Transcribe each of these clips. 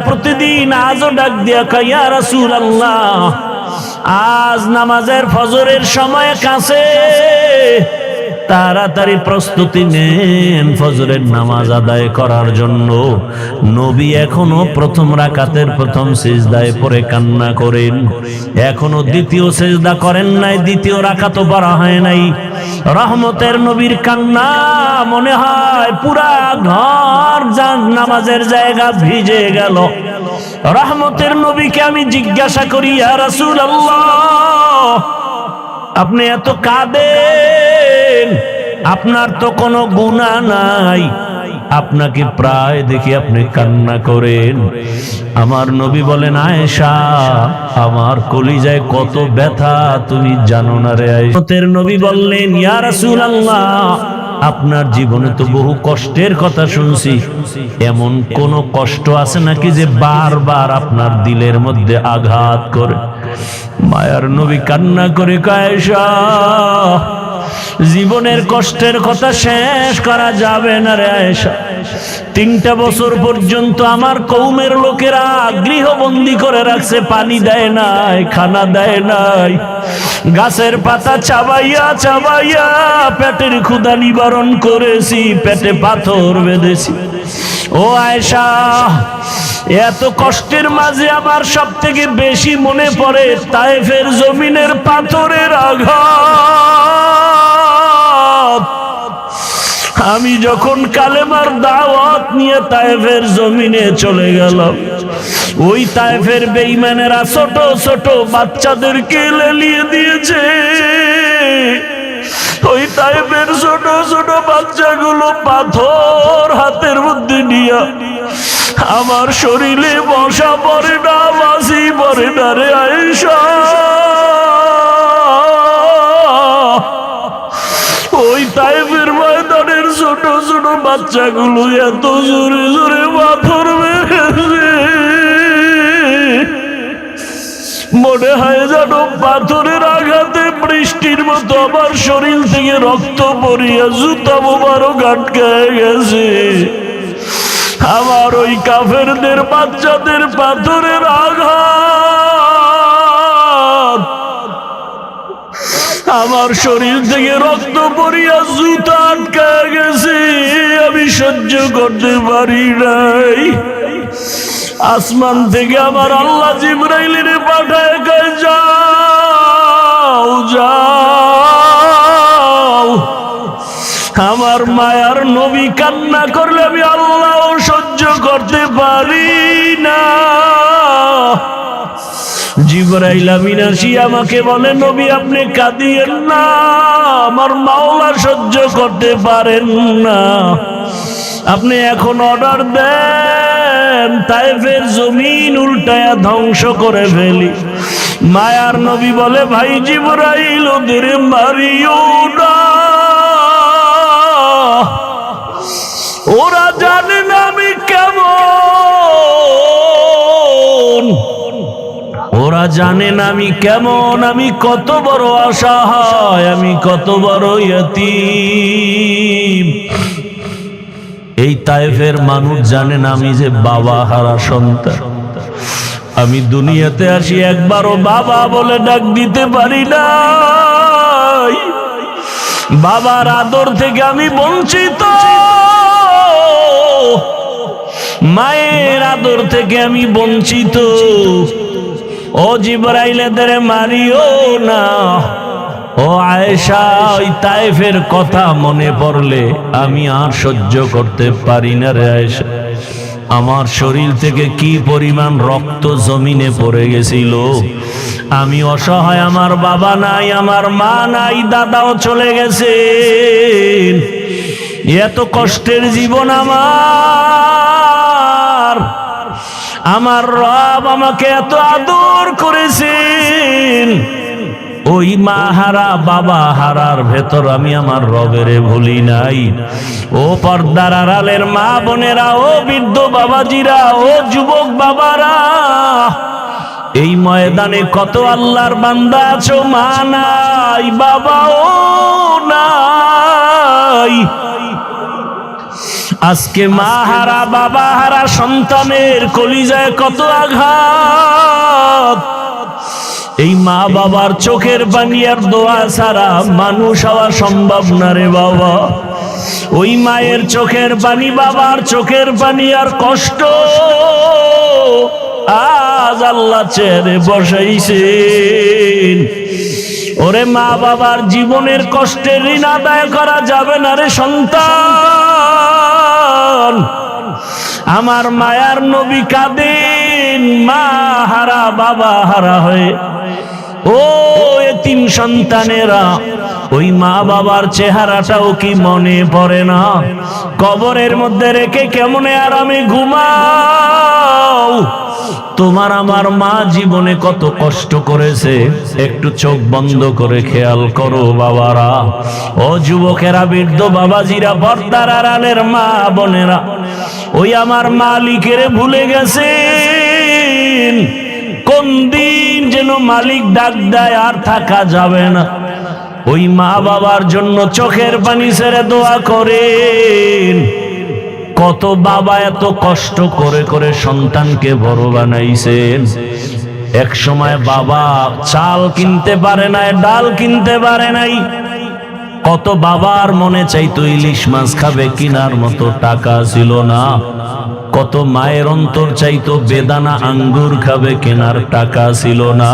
প্রতিদিন আজও ডাক দিয়া কয়, ইয়া রাসূলুল্লাহ, আজ নামাজের ফজরের সময় কাছে, তাড়াতাড়ি প্রস্তুতি নেন ফজরের নামাজ আদায় করার জন্য। নবী এখনো প্রথম রাকাতের প্রথম সিজদায় পড়ে কান্না করেন, এখনো দ্বিতীয় সিজদা করেন নাই, দ্বিতীয় রাকাতও পড়া হয় নাই। রহমতের নবীর কান্না মনে হয় পুরা ঘর নামাজের জায়গা ভিজে গেল। রহমতের নবীকে আমি জিজ্ঞাসা করি, ইয়া রাসূলুল্লাহ, আপনি এত কাঁদেন, আপনার তো কোনো গুনাহ নাই, আপনাকে প্রায় দেখি আপনি কান্না করেন। আমার নবী বলেন, আয়েশা, আমার কলিজায় কত ব্যথা তুমি জানো না রে আয়েশা। নবী বললেন, ইয়া রাসূলুল্লাহ, আপনার জীবনে তো বহু কষ্টের কথা শুনছি, এমন কোন কষ্ট আছে নাকি যে বারবার আপনার দিলের মধ্যে আঘাত করে? মায়ার নবী কান্না করে কয়, আয়েশা, জীবনের কষ্টের কথা শেষ করা যাবে না রে আয়েশা। 3টা বছর পর্যন্ত আমার কওমের লোকেরা গৃহবন্দী করে রাখছে, পানি দেয় নাই, খানা দেয় নাই, গাছের পাতা চাবাইয়া চাবাইয়া পেটের ক্ষুধা নিবারণ করেছি, পেটে পাথর বেঁধেছি। ও আয়েশা, এত কষ্টের মাঝে আমার সব থেকে বেশি মনে পড়ে তায়েফের জমিনের পাথরের আঘাত। আমি যখন কালেমার দাওয়াত নিয়ে তায়েফের জমিনে চলে গেলাম, ওই তায়েফের বেঈমানেরা ছোট ছোট বাচ্চাদেরকে লেলিয়ে দিয়েছে। ওই তায়েফের ছোট ছোট বাচ্চাগুলো পাথর হাতের মধ্যে নিয়া আমার শরীরে বসা পড়ে না, বাসি পড়ে না রে আয়েশা। ওই তায়েফের ময়দানের ছোট ছোট বাচ্চাগুলো এত জোরে জোরে পাথর মেরেছে, মনে হয় যেন পাথরের আঘাতে বৃষ্টির মতো আমার শরীর থেকে রক্ত পড়িয়া জুতা মোবারক আটকায় গেছে। আমার ওই কাফেরদের বাচ্চাদের পাথরের আঘাত আমার শরীর থেকে রক্ত পড়িয়া জুতা আটকায় গেছে, আমি সহ্য করতে পারি নাই। আসমান থেকে আমার আল্লাহ জিবরাইলের পাঠায় কয়, যাও যাও। আমার মায়ার নবী কান্না করলে আমি আল্লাহ সহ্য করতে পারি না। জিবরাইল আমিন আসি আমাকে বলে, নবী আপনি কাঁদিয়েন না, আমার মাওলা সহ্য করতে পারেন না, আপনি এখন অর্ডার দেন তায়েফের জমিন উল্টায়া ধ্বংস করে ফেলি। মায়ার নবী বলে, ভাই জিবরাইল ওদের মারিও না, ওরা জানে না আমি কেমন, ওরা জানে না আমি কেমন, আমি কত বড় অসহায়, আমি কত বড় ইয়তীম। এই তায়েফের মানুষ জানে না আমি যে বাবা হারা সন্তান। আমি দুনিয়াতে আসি একবারও বাবা বলে ডাক দিতে পারি না, বাবার আদর থেকে আমি বঞ্চিত, মায়ের আদর থেকে আমি বঞ্চিত। ও জিবরাইল এদের মারিও না। ও আয়েশা, ওই তায়েফের কথা মনে পড়লে আমি আর সহ্য করতে পারি না রে আয়েশা। আমার শরীর থেকে কি পরিমাণ রক্ত জমিনে পড়ে গেছিল। আমি অসহায়, আমার বাবা নাই, আমার মা নাই, দাদাও চলে গেছে। এত কষ্টের জীবন আমার রব আমাকে এত আদর করেছেন। ওই মা হারা বাবা হারার ভেতর আমি আমার রবেরে ভুলি নাই। ও পর্দার আড়ালের মা বোনেরা, ও বৃদ্ধ বাবাজিরা, ও যুবক বাবারা, এই ময়দানে কত আল্লাহর বান্দা আছো, মা নাই, বাবাও নাই। আজকে মা হারা বাবা হারা সন্তানের কলিজায় কত আঘাত। এই মা বাবার চোখের পানি আর দোয়া ছাড়া মানুষ হওয়া সম্ভব না রে বাবা। ওই মায়ের চোখের পানি, বাবার চোখের পানি আর কষ্ট আজ আল্লাহ চেহারে বসাইছেন। ওরে মা বাবার জীবনের কষ্টের ঋণ আদায় করা যাবে না রে সন্তান। আমার মায়ার নবী কাঁদেন মা হারা বাবা হারা হয়ে। ও এতিম সন্তানেরা, ওই মা বাবার চেহারাটাও কি মনে পড়ে না? কবরের মধ্যে রেখে কেমনে আরামে ঘুমাও? তোমার আমার মা জীবনে কত কষ্ট করেছে, একটু চোখ বন্ধ করে খেয়াল করো বাবারা। ও যুবকেরা, বৃদ্ধ বাবাজিরা, পর্দার আড়ালের মা বোনেরা, ওই আমার মালিকের ভুলে গেছেন। কোন দিন যেন মালিক ডাক দেয় আর থাকা যাবে না। ওই মা বাবার জন্য চোখের পানি ছেড়ে দোয়া করেন। কত বাবা এত কষ্ট করে করে সন্তানকে বড় বানাইছেন। এক সময় বাবা চাল কিনতে পারে নাই, ডাল কিনতে পারে নাই। কত বাবার মনে চাইতো ইলিশ মাছ খাবে, কিনার মতো টাকা ছিল না। কত মায়ের অন্তর চাইতো বেদানা আঙ্গুর খাবে, কেনার টাকা ছিল না।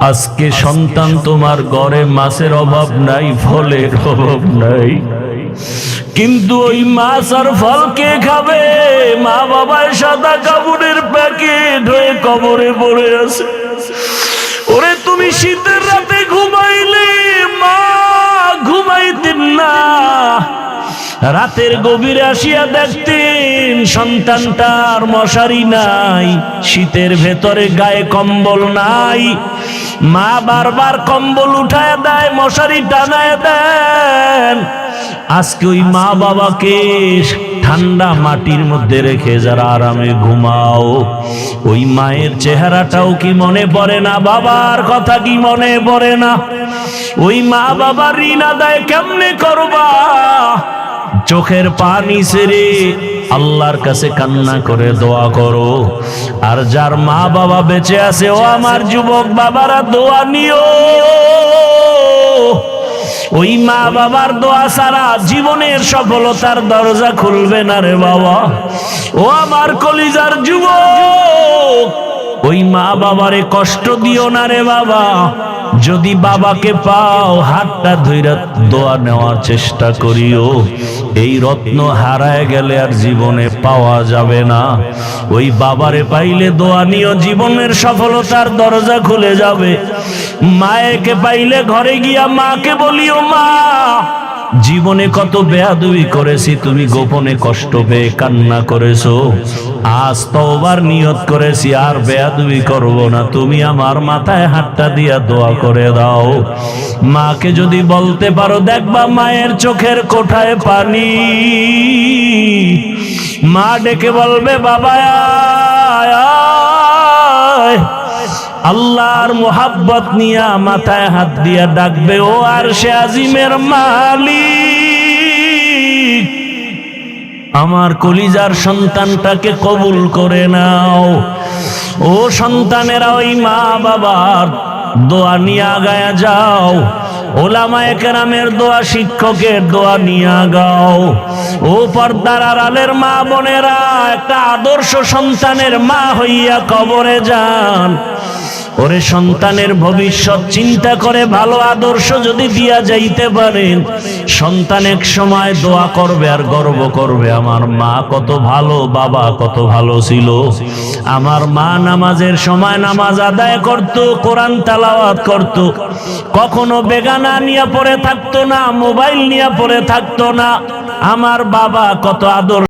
আজকে সন্তান তোমার ঘরে মাছের অভাব নাই, ফলের অভাব নাই, কিন্তু ওই মাছ আর ফল কে খাবে? মা বাবার সাদা কাপড়ের প্যাকেট হয়ে কবরে পড়ে আছে। ওরে তুমি শীতের রাতে ঘুমাইলে মা ঘুমাইতেন না, রাতের গভীরে আসিয়া দেখতেন সন্তানটার মশারি নাই, শীতের ভেতরে গায়ে কম্বল নাই। মা বারবার কম্বল উঠায় দেয়, মশারি টানায় দেন। আজকে ওই মা বাবাকে ঠান্ডা মাটির মধ্যে রেখে যারা আরামে ঘুমাও, ওই মায়ের চেহারাটাও কি মনে পড়ে না? বাবার কথা কি মনে পড়ে না? ওই মা বাবার ঋণ আদায় কেমনে করবা? চোখের পানি ছেড়ে আল্লাহর কাছে কান্না করে দোয়া করো। আর যার মা বাবা বেঁচে আছে, ও আমার যুবক বাবারা, দোয়া নিও। ওই মা বাবার দোয়া ছাড়া জীবনের সফলতার দরজা খুলবে না রে বাবা। ও আমার কলিজার যুবক, ওই মা বাবারে কষ্ট দিও না রে বাবা। যদি বাবাকে পাও, হাতটা ধইরা দোয়া নেওয়ার চেষ্টা করিও। এই রত্ন হারায় গেলে আর জীবনে পাওয়া যাবে না। ওই বাবারে পাইলে দোয়া নিও, জীবনের সফলতার দরজা খুলে যাবে। মায়েকে পাইলে ঘরে গিয়া মাকে বলিও, মা জীবনে কত বেয়াদবি করেছি, তুমি গোপনে কষ্ট পেয়ে কান্না করেছো। আজ তওবার নিয়ত করেছি, আর বেয়াদবি করব না। তুমি আমার মাথায় হাতটা দিয়া দোয়া করে দাও। মাকে যদি বলতে পারো, দেখবা মায়ের চোখের কোঠায় পানি। মা ডেকে বলবে, বাবা আয় আয়। আল্লাহর মোহাব্বত নিয়া মাথায় হাত দিয়া ডাকবে, ও আরশে আজিমের মালিক, আমার কলিজার সন্তানটাকে কবুল করে নাও। ও সন্তানেরা, ওই মা বাবার দোয়া নিয়ে আগায়া যাও। ওলামায়ে কেরামের দোয়া, শিক্ষকের দোয়া নিয়ে গাও। ও পর্দার আড়ালের মা বোনেরা, একটা আদর্শ সন্তানের মা হইয়া কবরে যান। ওরে সন্তানের ভবিষ্যৎ চিন্তা করে ভালো আদর্শ যদি দিয়া যাইতে পারেন, সন্তান এক সময় দোয়া করবে আর গর্ব করবে, আমার মা কত ভালো, বাবা কত ভালো ছিল। আমার মা নামাজের সময় নামাজ আদায় করত, কোরআন তেলাওয়াত করত, কখনো বেগানা নিয়ে পড়ে থাকতো না, মোবাইল নিয়ে পড়ে থাকতো না। আমার বাবা কত আদর্শ